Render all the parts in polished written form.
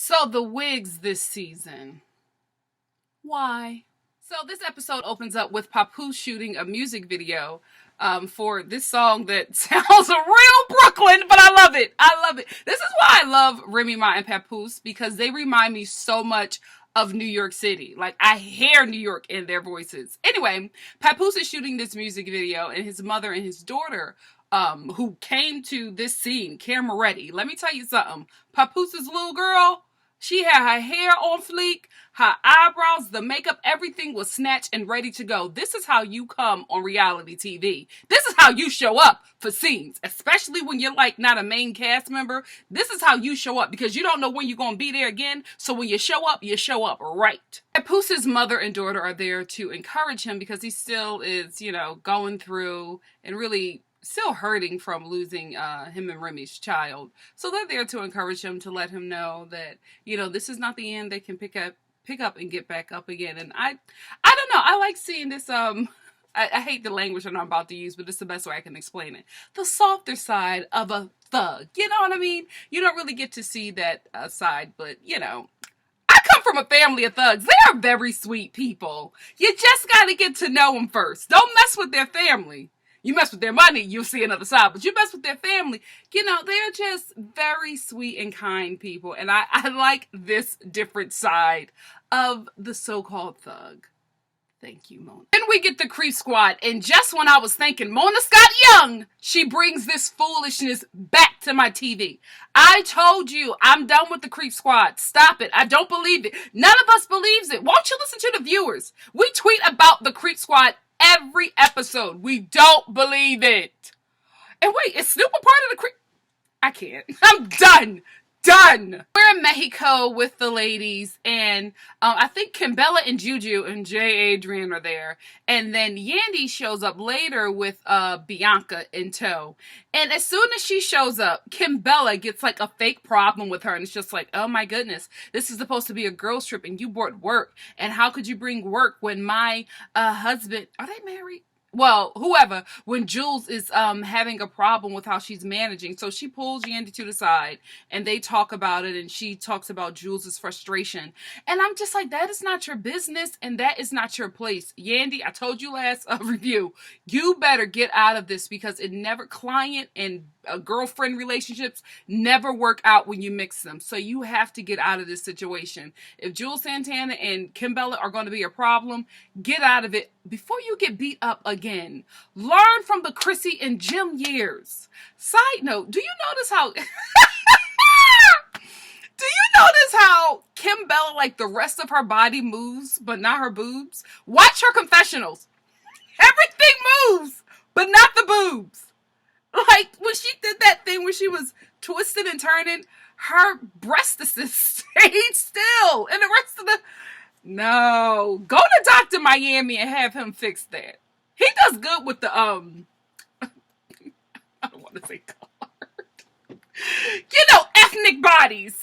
So the wigs this season. Why? So this episode opens up with Papoose shooting a music video for this song that sounds real Brooklyn, but I love it. I love it. This is why I love Remy Ma and Papoose, because they remind me so much of New York City. Like, I hear New York in their voices. Anyway, Papoose is shooting this music video, and his mother and his daughter, who came to this scene, camera ready. Let me tell you something. Papooses little girl, she had her hair on fleek, her eyebrows, the makeup, everything was snatched and ready to go. This is how you come on reality TV. This is how you show up for scenes, especially when you're like not a main cast member. This is how you show up, because you don't know when you're going to be there again. So when you show up right. Papooses mother and daughter are there to encourage him, because he still is, going through and really still hurting from losing him and Remy's child. So they're there to encourage him, to let him know that, this is not the end. They can pick up and get back up again. And I don't know. I like seeing this, I hate the language that I'm about to use, but it's the best way I can explain it. The softer side of a thug. You know what I mean? You don't really get to see that side, but, I come from a family of thugs. They are very sweet people. You just got to get to know them first. Don't mess with their family. You mess with their money, you'll see another side. But you mess with their family, they're just very sweet and kind people. And I like this different side of the so-called thug. Thank you, Mona. Then we get the Creep Squad. And just when I was thinking, Mona Scott Young, she brings this foolishness back to my TV. I told you, I'm done with the Creep Squad. Stop it. I don't believe it. None of us believes it. Won't you listen to the viewers? We tweet about the Creep Squad every episode. We don't believe it. And wait, is Snoop a part of the creep? I can't. I'm done. We're in Mexico with the ladies, and I think Kimbella and Juju and Jay Adrian are there. And then Yandy shows up later with Bianca in tow. And as soon as she shows up, Kimbella gets like a fake problem with her. And it's just like, oh my goodness, this is supposed to be a girls trip and you brought work. And how could you bring work when my husband, are they married? Well, whoever, when Jules is having a problem with how she's managing. So she pulls Yandy to the side and they talk about it, and she talks about Jules's frustration. And I'm just like, that is not your business and that is not your place. Yandy, I told you last review, you better get out of this, because it never, client and girlfriend relationships never work out when you mix them. So you have to get out of this situation. If Jules Santana and Kimbella are going to be a problem, get out of it before you get beat up again. Learn from the Chrissy and Jim years. Side note, do you notice how Kimbella, like the rest of her body moves, but not her boobs? Watch her confessionals. Everything moves, but not the boobs. Like, when she did that thing where she was twisted and turning, her breastises stayed still. And the rest of the... No. Go to Dr. Miami and have him fix that. He does good with the, I don't want to say colored. Ethnic bodies.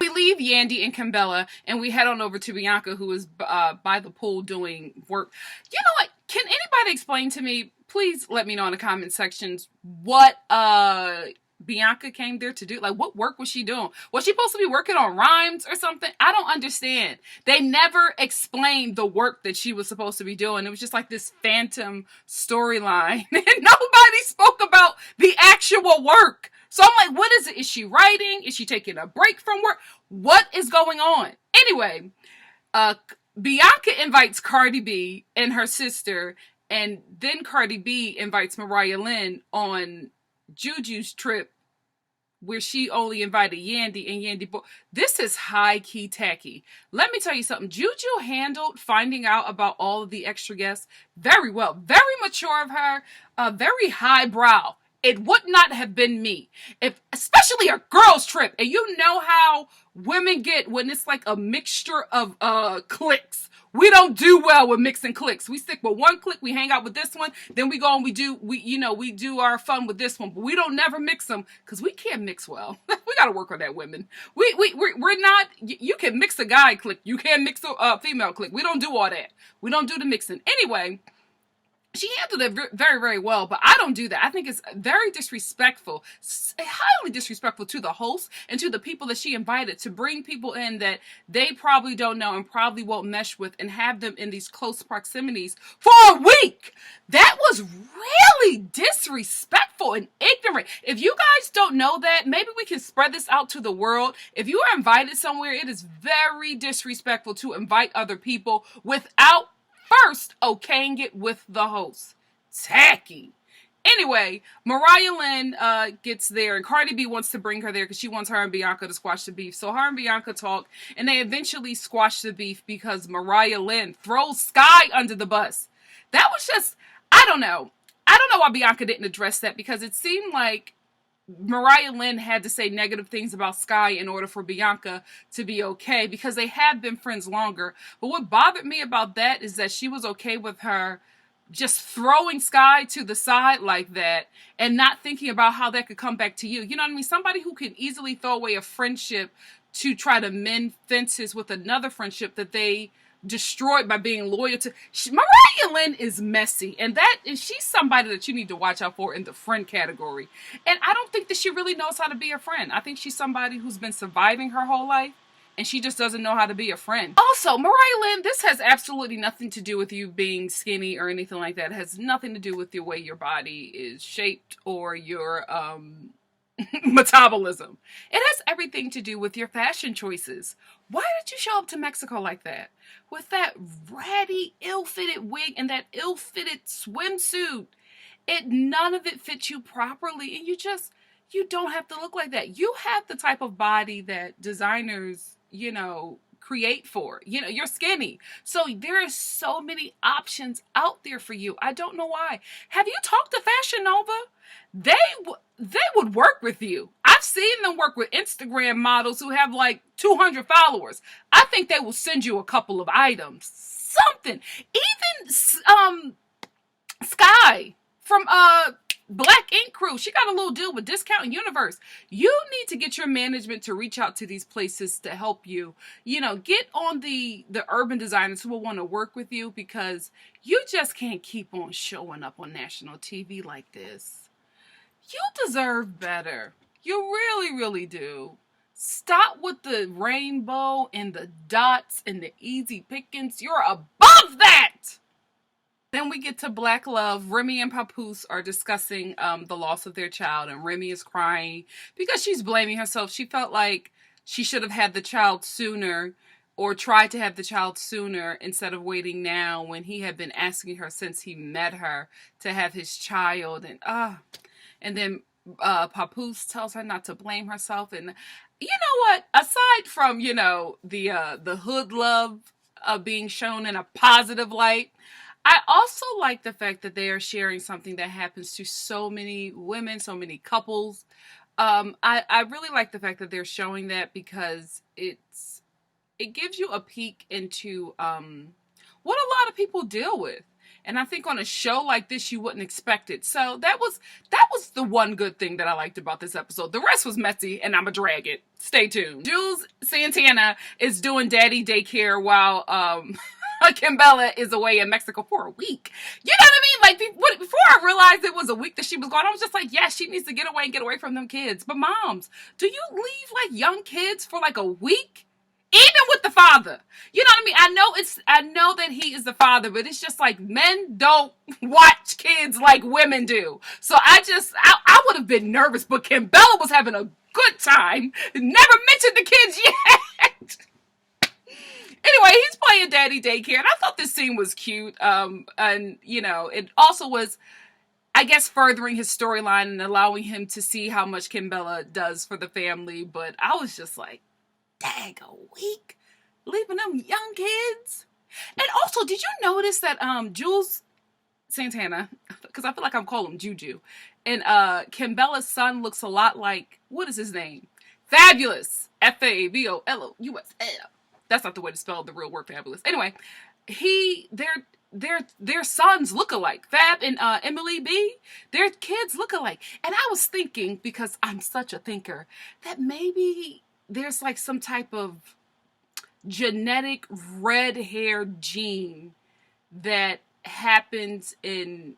We leave Yandy and Kimbella, and we head on over to Bianca, who is by the pool doing work. You know what? Can anybody explain to me, please let me know in the comment sections, what Bianca came there to do? Like, what work was she doing? Was she supposed to be working on rhymes or something? I don't understand. They never explained the work that she was supposed to be doing. It was just like this phantom storyline. And nobody spoke about the actual work. So I'm like, what is it? Is she writing? Is she taking a break from work? What is going on? Anyway, Bianca invites Cardi B and her sister, and then Cardi B invites Mariah Lynn on Juju's trip, where she only invited Yandy and Yandy. This is high-key tacky. Let me tell you something. Juju handled finding out about all of the extra guests very well. Very mature of her. Very highbrow. It would not have been me. Especially a girls' trip. And you know how women get when it's like a mixture of cliques. We don't do well with mixing cliques. We stick with one clique, we hang out with this one, then we go and we do our fun with this one, but we don't never mix them, because we can't mix well. We gotta work on that, women. We're not, you can mix a guy clique, you can't mix a female clique. We don't do all that. We don't do the mixing. Anyway, she handled it very, very well, but I don't do that. I think it's very disrespectful, highly disrespectful to the host and to the people that she invited, to bring people in that they probably don't know and probably won't mesh with and have them in these close proximities for a week. That was really disrespectful and ignorant. If you guys don't know that, maybe we can spread this out to the world. If you are invited somewhere, it is very disrespectful to invite other people without first okaying it with the host. Tacky. Anyway, Mariah Lynn gets there, and Cardi B wants to bring her there because she wants her and Bianca to squash the beef. So her and Bianca talk, and they eventually squash the beef because Mariah Lynn throws Sky under the bus. That was just, I don't know. I don't know why Bianca didn't address that, because it seemed like Mariah Lynn had to say negative things about Sky in order for Bianca to be okay, because they have been friends longer. But what bothered me about that is that she was okay with her just throwing Sky to the side like that and not thinking about how that could come back to you. You know what I mean? Somebody who can easily throw away a friendship to try to mend fences with another friendship that they destroyed by being loyal to. Mariah Lynn is messy, and she's somebody that you need to watch out for in the friend category. And I don't think that she really knows how to be a friend. I think she's somebody who's been surviving her whole life, and she just doesn't know how to be a friend. Also, Mariah Lynn, this has absolutely nothing to do with you being skinny or anything like that. It has nothing to do with the way your body is shaped or your metabolism. It has everything to do with your fashion choices. Why did you show up to Mexico like that? With that ratty, ill-fitted wig and that ill-fitted swimsuit. None of it fits you properly, and you don't have to look like that. You have the type of body that designers, create for. You're skinny. So there are so many options out there for you. I don't know why. Have you talked to Fashion Nova? They would work with you. I've seen them work with Instagram models who have like 200 followers. I think they will send you a couple of items. Something. Even Sky from Black Ink Crew, she got a little deal with Discount Universe. You need to get your management to reach out to these places to help you. Get on the urban designers who will want to work with you, because you just can't keep on showing up on national TV like this. You deserve better. You really, really do. Stop with the rainbow and the dots and the easy pickings. You're above that! Then we get to Black Love. Remy and Papoose are discussing the loss of their child, and Remy is crying because she's blaming herself. She felt like she should have had the child sooner, or tried to have the child sooner instead of waiting now, when he had been asking her since he met her to have his child. And then Papoose tells her not to blame herself. And you know what? Aside from, the hood love being shown in a positive light, I also like the fact that they are sharing something that happens to so many women, so many couples. I really like the fact that they're showing that, because it gives you a peek into what a lot of people deal with. And I think on a show like this, you wouldn't expect it. So that was the one good thing that I liked about this episode. The rest was messy, and I'ma drag it. Stay tuned. Jules Santana is doing daddy daycare while Kimbella is away in Mexico for a week. You know what I mean? Like, before I realized it was a week that she was gone, I was just like, yeah, she needs to get away from them kids. But moms, do you leave like young kids for like a week? Even with the father. You know what I mean? I know that he is the father, but it's just like, men don't watch kids like women do. So I would have been nervous, but Kimbella was having a good time. Never mentioned the kids yet. Anyway, he's playing daddy daycare, and I thought this scene was cute. And it also was, I guess, furthering his storyline and allowing him to see how much Kimbella does for the family. But I was just like, dang, a week? Leaving them young kids? And also, did you notice that Jules Santana, because I feel like I'm calling him Juju, and Kimbella's son looks a lot like, what is his name? Fabulous. Fabulous. That's not the way to spell the real word fabulous. Anyway, their sons look alike. Fab and Emily B, their kids look alike. And I was thinking, because I'm such a thinker, that maybe there's like some type of genetic red hair gene that happens in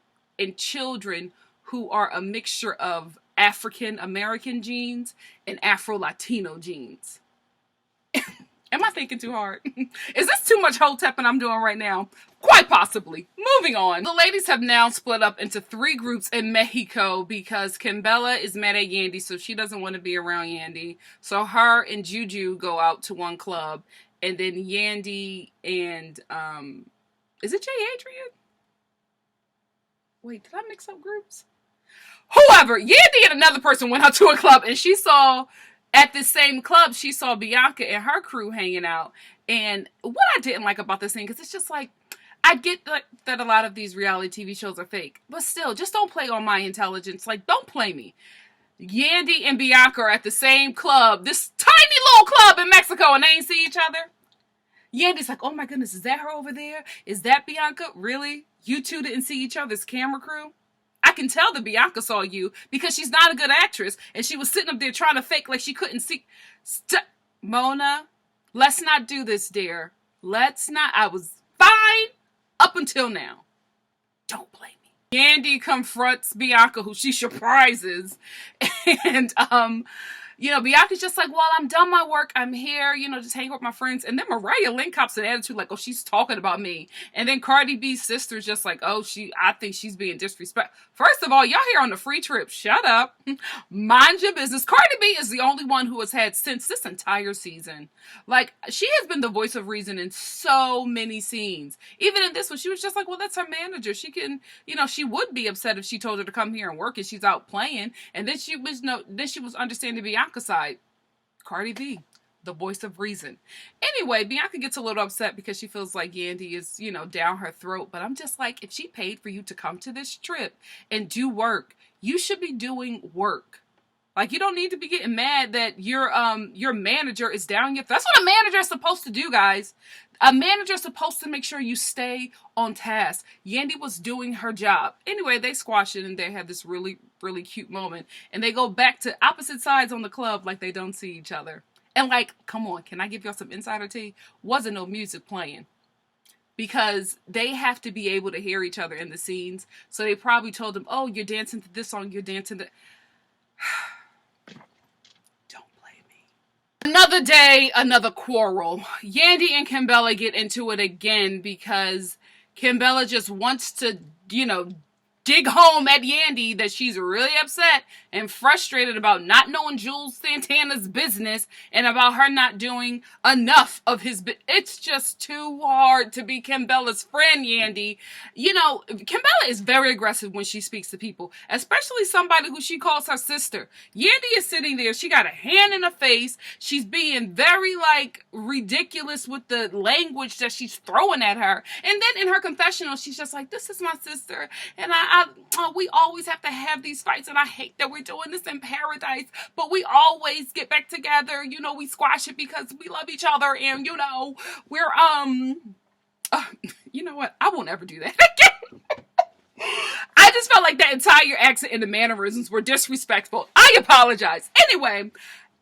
children who are a mixture of African American genes and Afro Latino genes. Am I thinking too hard? Is this too much hotepping I'm doing right now? Quite possibly. Moving on. The ladies have now split up into 3 groups in Mexico because Kimbella is mad at Yandy, so she doesn't want to be around Yandy. So her and Juju go out to one club, and then Yandy and, is it Jay Adrian? Wait, did I mix up groups? Whoever, Yandy and another person went out to a club, and she saw, at the same club, she saw Bianca and her crew hanging out. And what I didn't like about this thing, because it's just like, I get that a lot of these reality TV shows are fake, but still, just don't play on my intelligence. Like, don't play me. Yandy and Bianca are at the same club, this tiny little club in Mexico, and they ain't see each other. Yandy's like, oh my goodness, is that her over there? Is that Bianca? Really? You two didn't see each other's camera crew? I can tell that Bianca saw you because she's not a good actress, and she was sitting up there trying to fake like she couldn't see. Mona, let's not do this, dear. Let's not. I was fine up until now. Don't blame me. Yandy confronts Bianca, who she surprises, and Bianca's just like, well, I'm done my work. I'm here, just hanging with my friends. And then Mariah Lynn cops an attitude like, oh, she's talking about me. And then Cardi B's sister's just like, oh, I think she's being disrespectful. First of all, y'all here on the free trip. Shut up. Mind your business. Cardi B is the only one who has had since this entire season. Like, she has been the voice of reason in so many scenes. Even in this one, she was just like, well, that's her manager. She can, she would be upset if she told her to come here and work and she's out playing. And then she was understanding Bianca's side. Cardi B, the voice of reason. Anyway, Bianca gets a little upset because she feels like Yandy is, down her throat. But I'm just like, if she paid for you to come to this trip and do work, you should be doing work. Like, you don't need to be getting mad that your manager is down your throat. That's what a manager is supposed to do, guys. A manager is supposed to make sure you stay on task. Yandy was doing her job. Anyway, they squash it and they have this really, really cute moment. And they go back to opposite sides on the club like they don't see each other. And like, come on, can I give y'all some insider tea? Wasn't no music playing. Because they have to be able to hear each other in the scenes. So they probably told them, oh, you're dancing to this song, you're dancing to... Another day, another quarrel. Yandy and Kimbella get into it again because Kimbella just wants to, dig home at Yandy that she's really upset and frustrated about not knowing Jules Santana's business and about her not doing enough of his It's just too hard to be Kimbella's friend, Yandy. Kimbella is very aggressive when she speaks to people, especially somebody who she calls her sister. Yandy is sitting there. She got a hand in her face. She's being very, ridiculous with the language that she's throwing at her. And then in her confessional, she's just like, this is my sister. And we always have to have these fights, and I hate that we're doing this in paradise, but we always get back together. We squash it because we love each other, and we're you know what? I won't ever do that again. I just felt like that entire accent and the mannerisms were disrespectful. I apologize. Anyway,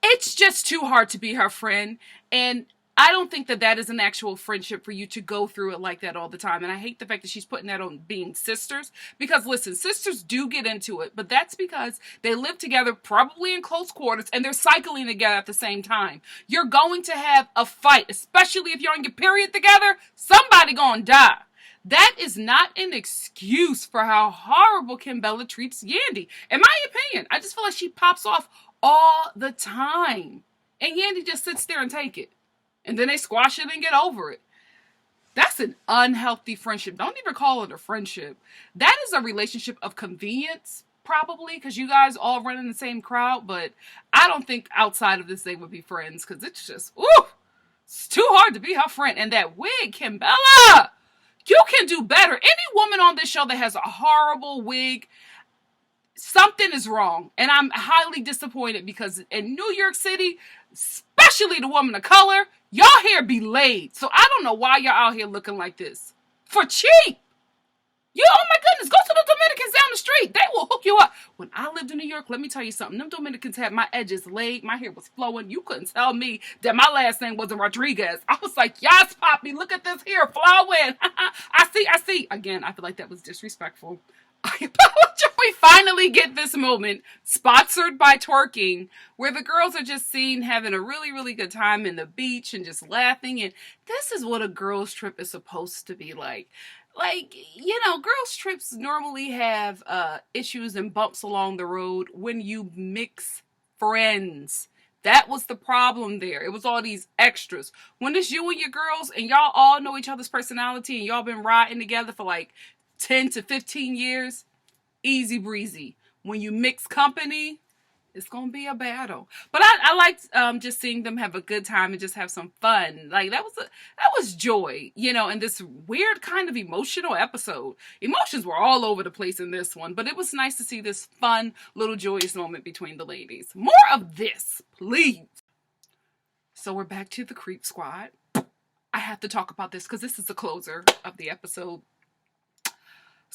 it's just too hard to be her friend, and I don't think that is an actual friendship for you to go through it like that all the time. And I hate the fact that she's putting that on being sisters. Because listen, sisters do get into it. But that's because they live together probably in close quarters. And they're cycling together at the same time. You're going to have a fight. Especially if you're on your period together. Somebody gonna die. That is not an excuse for how horrible Kimbella treats Yandy. In my opinion, I just feel like she pops off all the time. And Yandy just sits there and take it. And then they squash it and get over it. That's an unhealthy friendship. Don't even call it a friendship. That is a relationship of convenience, probably, because you guys all run in the same crowd. But I don't think outside of this they would be friends, because it's just, it's too hard to be her friend. And that wig, Kimbella, you can do better. Any woman on this show that has a horrible wig, something is wrong. And I'm highly disappointed because in New York City, especially the woman of color, y'all hair be laid. So I don't know why y'all out here looking like this. For cheap. You, oh my goodness, go to the Dominicans down the street. They will hook you up. When I lived in New York, let me tell you something. Them Dominicans had my edges laid. My hair was flowing. You couldn't tell me that my last name wasn't Rodriguez. I was like, yes, Poppy, look at this hair flowing. I see. Again, I feel like that was disrespectful. I apologize. We finally get this moment, sponsored by twerking, where the girls are just seen having a really, really good time in the beach and just laughing. And this is what a girls' trip is supposed to be like. Like, girls' trips normally have issues and bumps along the road when you mix friends. That was the problem there. It was all these extras. When it's you and your girls and y'all all know each other's personality and y'all been riding together for like 10 to 15 years, easy breezy. When you mix company, it's going to be a battle. But I liked just seeing them have a good time and just have some fun. Like, that was joy, in this weird kind of emotional episode. Emotions were all over the place in this one, but it was nice to see this fun little joyous moment between the ladies. More of this, please. So we're back to the Creep Squad. I have to talk about this because this is the closer of the episode.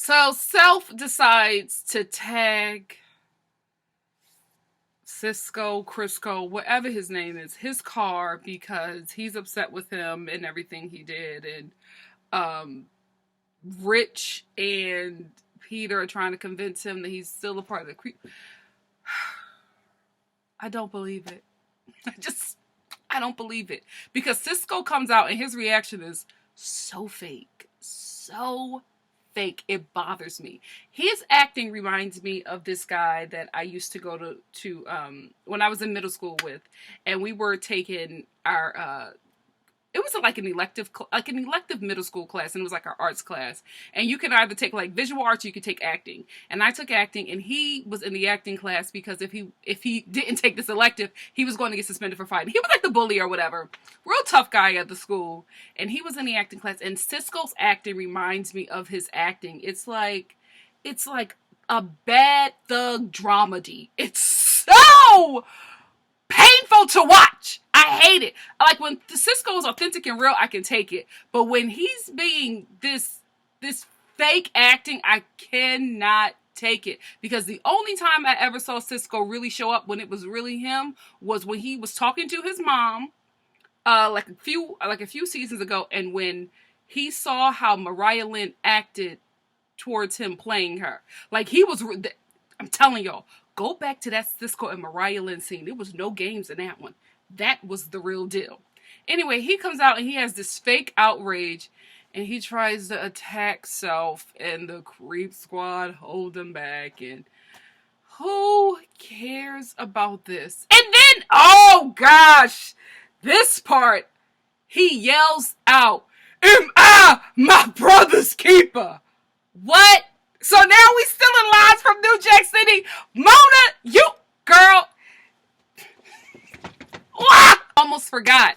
So Self decides to tag Cisco, Crisco, whatever his name is, his car because he's upset with him and everything he did. And Rich and Peter are trying to convince him that he's still a part of the creep. I don't believe it. I don't believe it. Because Cisco comes out and his reaction is so fake. So fake. It bothers me. His acting reminds me of this guy that I used to go to when I was in middle school with, and we were taking our it was like an elective middle school class, and it was like our arts class. And you could either take like visual arts, or you could take acting. And I took acting, and he was in the acting class because if he didn't take this elective, he was going to get suspended for fighting. He was like the bully or whatever. Real tough guy at the school. And he was in the acting class. And Cisco's acting reminds me of his acting. It's like a bad thug dramedy. It's so painful to watch. I hate it. Like when Cisco is authentic and real, I can take it. But when he's being this fake acting, I cannot take it. Because the only time I ever saw Cisco really show up when it was really him was when he was talking to his mom, like a few seasons ago, and when he saw how Mariah Lynn acted towards him playing her. Like I'm telling y'all, go back to that Cisco and Mariah Lynn scene. There was no games in that one. That was the real deal. Anyway, he comes out and he has this fake outrage and he tries to attack Self and the Creep Squad hold him back. And who cares about this? And then, oh gosh, this part, he yells out, "Am I my brother's keeper?" What? So now we still in lines from New Jack City. Mona, you, girl. Almost forgot.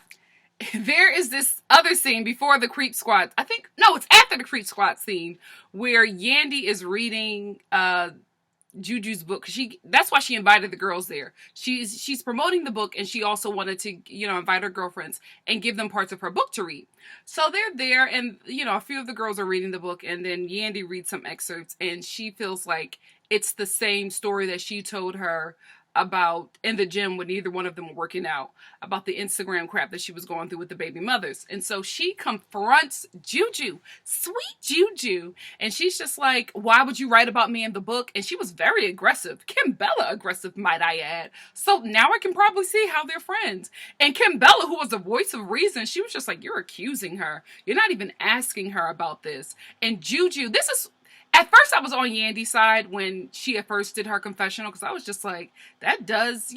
There is this other scene before the Creep Squad. It's after the Creep Squad scene where Yandy is reading Juju's book. That's why she invited the girls there. She's promoting the book, and she also wanted to, invite her girlfriends and give them parts of her book to read. So they're there, and a few of the girls are reading the book, and then Yandy reads some excerpts, and she feels like it's the same story that she told her about in the gym when neither one of them were working out, about the Instagram crap that she was going through with the baby mothers. And so she confronts Juju, sweet Juju, and she's just like, "Why would you write about me in the book?" And she was very aggressive. Kimbella aggressive, might I add. So now I can probably see how they're friends. And Kimbella, who was the voice of reason, she was just like, "You're accusing her. You're not even asking her about this." And Juju, at first I was on Yandy's side when she at first did her confessional, because I was just like, that does,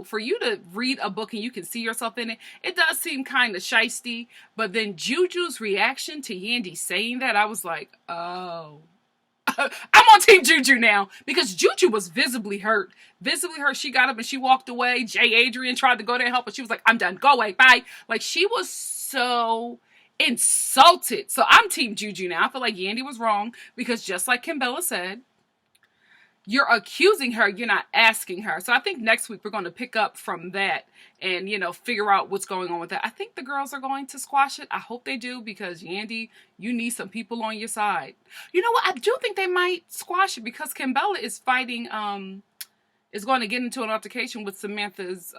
for you to read a book and you can see yourself in it, it does seem kind of shisty. But then Juju's reaction to Yandy saying that, I was like, oh. I'm on Team Juju now, because Juju was visibly hurt. She got up and she walked away. Jay Adrian tried to go there and help, but she was like, "I'm done. Go away. Bye." Like, she was so insulted. So I'm Team Juju now. I feel like Yandy was wrong because just like Kimbella said, you're accusing her, you're not asking her. So I think next week we're going to pick up from that and, figure out what's going on with that. I think the girls are going to squash it. I hope they do, because Yandy, you need some people on your side. You know what? I do think they might squash it because Kimbella is fighting, is going to get into an altercation with Samantha's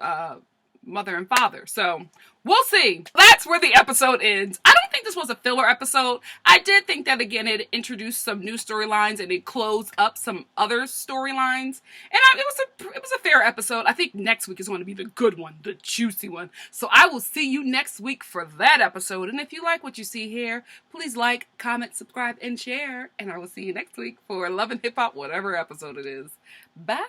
mother and father. So we'll see. That's where the episode ends. I don't think this was a filler episode. I did think that, again, it introduced some new storylines and it closed up some other storylines. And it was a fair episode. I think next week is going to be the good one, the juicy one. So I will see you next week for that episode. And if you like what you see here, please like, comment, subscribe, and share. And I will see you next week for Love and Hip Hop, whatever episode it is. Bye.